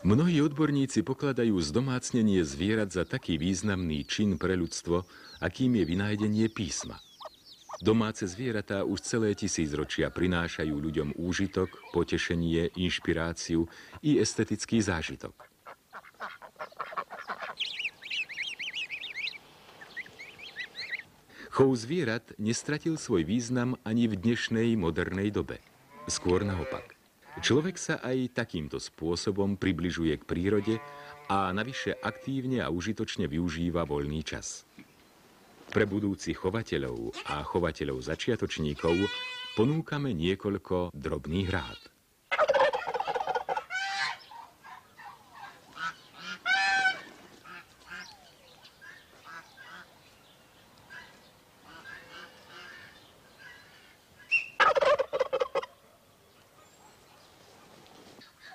Mnohí odborníci pokladajú zdomácnenie zvierat za taký významný čin pre ľudstvo, akým je vynájdenie písma. Domáce zvieratá už celé tisícročia prinášajú ľuďom úžitok, potešenie, inšpiráciu i estetický zážitok. Chov zvierat nestratil svoj význam ani v dnešnej modernej dobe. Skôr naopak. Človek sa aj takýmto spôsobom približuje k prírode a navyše aktívne a užitočne využíva voľný čas. Pre budúcich chovateľov a chovateľov začiatočníkov ponúkame niekoľko drobných rád.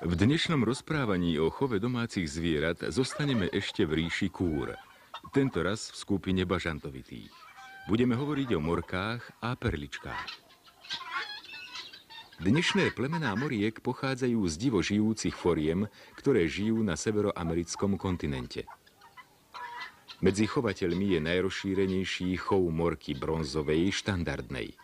V dnešnom rozprávaní o chove domácich zvierat zostaneme ešte v ríši kúr. Tento raz v skupine bažantovitých. Budeme hovoriť o morkách a perličkách. Dnešné plemená moriek pochádzajú z divo žijúcich foriem, ktoré žijú na severoamerickom kontinente. Medzi chovateľmi je najrozšírenejší chov morky bronzovej štandardnej.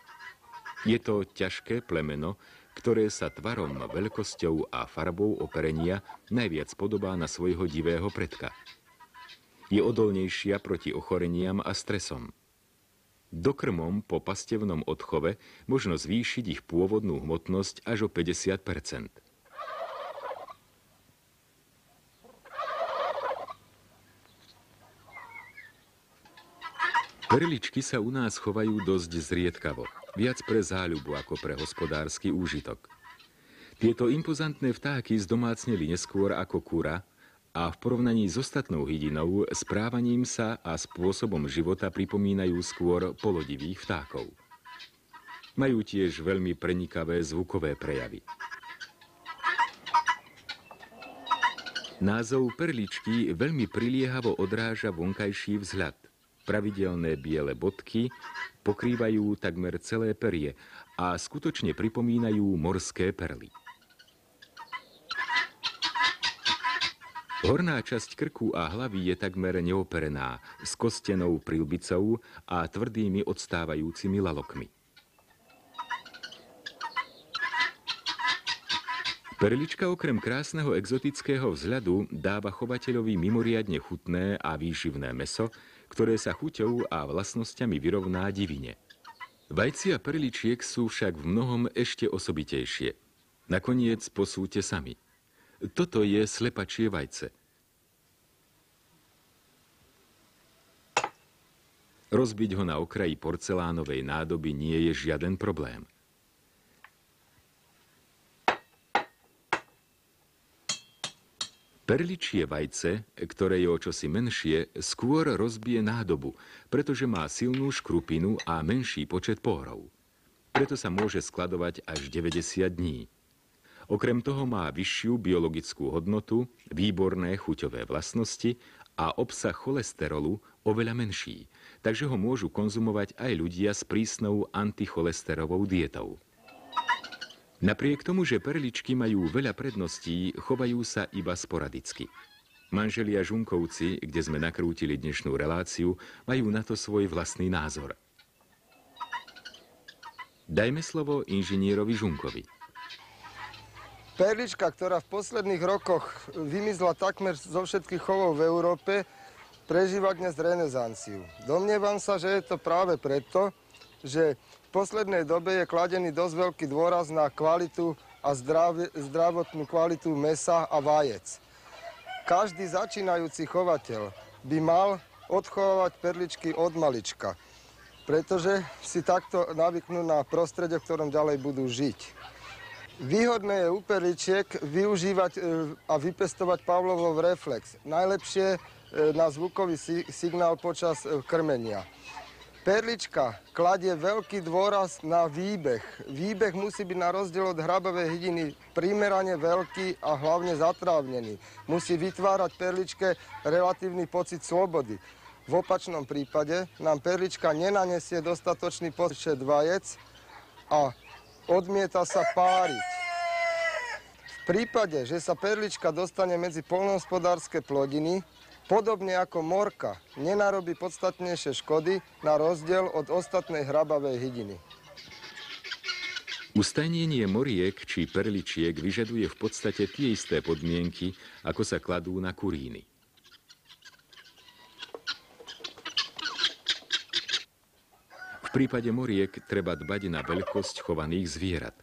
Je to ťažké plemeno, ktoré sa tvarom, veľkosťou a farbou operenia najviac podobá na svojho divého predka. Je odolnejšia proti ochoreniam a stresom. Dokrmom po pastevnom odchove možno zvýšiť ich pôvodnú hmotnosť až o 50%. Perličky sa u nás chovajú dosť zriedkavo, viac pre záľubu ako pre hospodársky úžitok. Tieto impozantné vtáky zdomácneli neskôr ako kura a v porovnaní s ostatnou hydinou správaním sa a spôsobom života pripomínajú skôr polodivých vtákov. Majú tiež veľmi prenikavé zvukové prejavy. Názov perličky veľmi priliehavo odráža vonkajší vzhľad. Pravidelné biele bodky pokrývajú takmer celé perie a skutočne pripomínajú morské perly. Horná časť krku a hlavy je takmer neoperená, s kostenou prilbicou a tvrdými odstávajúcimi lalokmi. Perlička okrem krásneho exotického vzhľadu dáva chovateľovi mimoriadne chutné a výživné mäso, ktoré sa chuťou a vlastnosťami vyrovná divine. Vajcia perličiek sú však v mnohom ešte osobitejšie. Nakoniec posúďte sami. Toto je slepačie vajce. Rozbiť ho na okraji porcelánovej nádoby nie je žiaden problém. Perličie vajce, ktoré je o čosi menšie, skôr rozbije nádobu, pretože má silnú škrupinu a menší počet pórov. Preto sa môže skladovať až 90 dní. Okrem toho má vyššiu biologickú hodnotu, výborné chuťové vlastnosti a obsah cholesterolu oveľa menší, takže ho môžu konzumovať aj ľudia s prísnou anticholesterolou dietou. Napriek tomu, že perličky majú veľa predností, chovajú sa iba sporadicky. Manželia Žunkovci, kde sme nakrútili dnešnú reláciu, majú na to svoj vlastný názor. Dajme slovo inžinierovi Žunkovi. Perlička, ktorá v posledných rokoch vymizla takmer zo všetkých chovov v Európe, prežíva dnes renesanciu. Domnievam sa, že je to práve preto, že v poslednej dobe je kladený dosť veľký dôraz na kvalitu a zdravotnú kvalitu mäsa a vajec. Každý začínajúci chovateľ by mal odchovávať perličky od malička, pretože si takto navyknú na prostredie, v ktorom ďalej budú žiť. Výhodné je u perličiek využívať a vypestovať Pavlovov reflex. Najlepšie na zvukový signál počas krmenia. Perlička kladie veľký dôraz na výbeh. Výbeh musí byť na rozdiel od hrabavej hydiny primerane veľký a hlavne zatrávnený. Musí vytvárať perličke relatívny pocit slobody. V opačnom prípade nám perlička nenanesie dostatočný počet vajec a odmieta sa páriť. V V prípade, že sa perlička dostane medzi poľnohospodárske plodiny, podobne ako morka, nenarobí podstatnejšie škody na rozdiel od ostatnej hrabavej hydiny. Ustajnenie moriek či perličiek vyžaduje v podstate tie isté podmienky, ako sa kladú na kuríny. V prípade moriek treba dbať na veľkosť chovaných zvierat.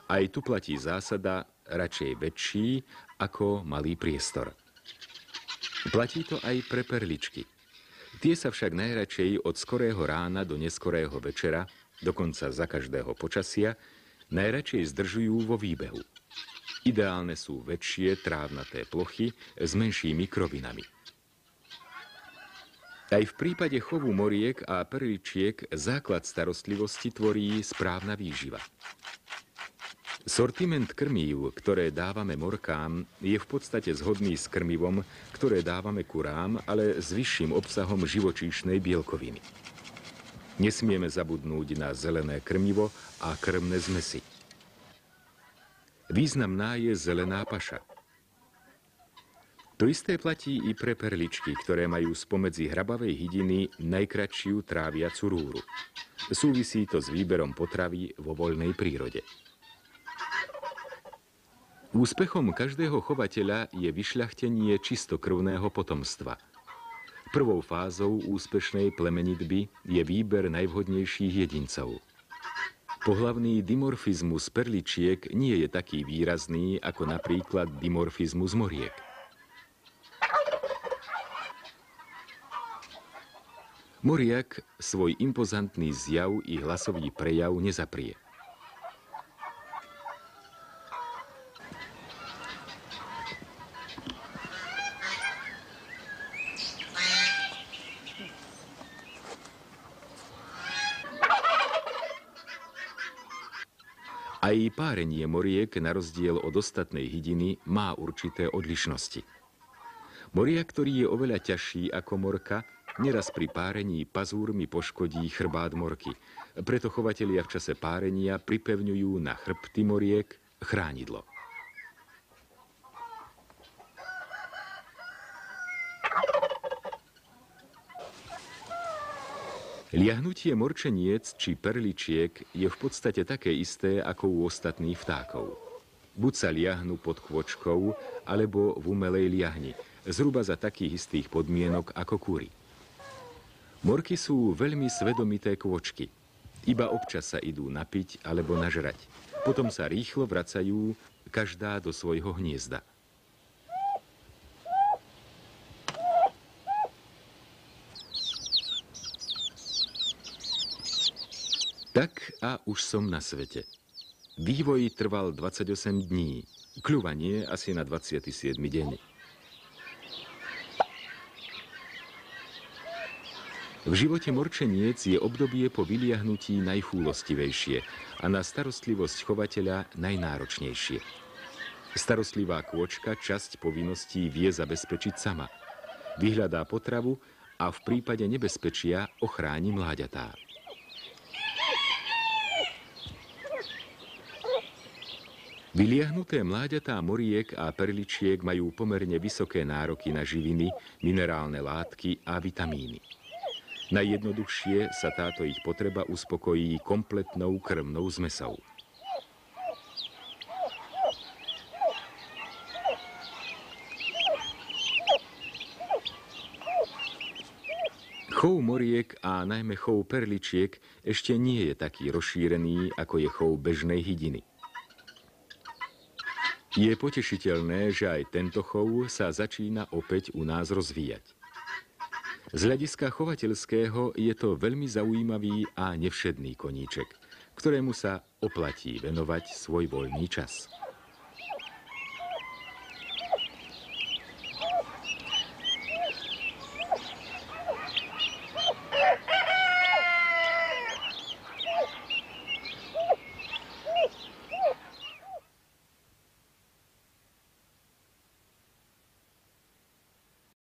Aj tu platí zásada radšej väčší ako malý priestor. Platí to aj pre perličky. Tie sa však najradšej od skorého rána do neskorého večera, dokonca za každého počasia, najradšej zdržujú vo výbehu. Ideálne sú väčšie trávnaté plochy s menšími krovinami. Aj v prípade chovu moriek a perličiek základ starostlivosti tvorí správna výživa. Sortiment krmív, ktoré dávame morkám, je v podstate zhodný s krmivom, ktoré dávame kurám, ale s vyšším obsahom živočíšnej bielkoviny. Nesmieme zabudnúť na zelené krmivo a krmné zmesi. Významná je zelená paša. To isté platí i pre perličky, ktoré majú spomedzi hrabavej hydiny najkratšiu tráviacu rúru. Súvisí to s výberom potravy vo voľnej prírode. Úspechom každého chovateľa je vyšľachtenie čistokrvného potomstva. Prvou fázou úspešnej plemenitby je výber najvhodnejších jedincov. Pohlavný dimorfizmus perličiek nie je taký výrazný ako napríklad dimorfizmus moriek. Moriak svoj impozantný zjav i hlasový prejav nezaprie. Aj párenie moriek, na rozdiel od ostatnej hydiny, má určité odlišnosti. Moriak, ktorý je oveľa ťažší ako morka, neraz pri párení pazúrmi poškodí chrbát morky. Preto chovatelia v čase párenia pripevňujú na chrbty moriek chránidlo. Liahnutie morčeniec či perličiek je v podstate také isté ako u ostatných vtákov. Buď sa liahnu pod kôčkou, alebo v umelej liahni, zhruba za takých istých podmienok ako kúry. Morky sú veľmi svedomité kôčky. Iba občas sa idú napiť alebo nažrať. Potom sa rýchlo vracajú, každá do svojho hniezda. Tak a už som na svete. Vývoj trval 28 dní, kľuvanie asi na 27. deň. V živote morčeniec je obdobie po vyliahnutí najchúlostivejšie a na starostlivosť chovateľa najnáročnejšie. Starostlivá kôčka časť povinností vie zabezpečiť sama. Vyhľadá potravu a v prípade nebezpečia ochráni mláďatá. Vyliahnuté mláďatá moriek a perličiek majú pomerne vysoké nároky na živiny, minerálne látky a vitamíny. Najjednoduchšie sa táto ich potreba uspokojí kompletnou krmnou zmesou. Chov moriek a najmä chov perličiek ešte nie je taký rozšírený, ako je chov bežnej hydiny. Je potešiteľné, že aj tento chov sa začína opäť u nás rozvíjať. Z hľadiska chovateľského je to veľmi zaujímavý a nevšedný koníček, ktorému sa oplatí venovať svoj voľný čas.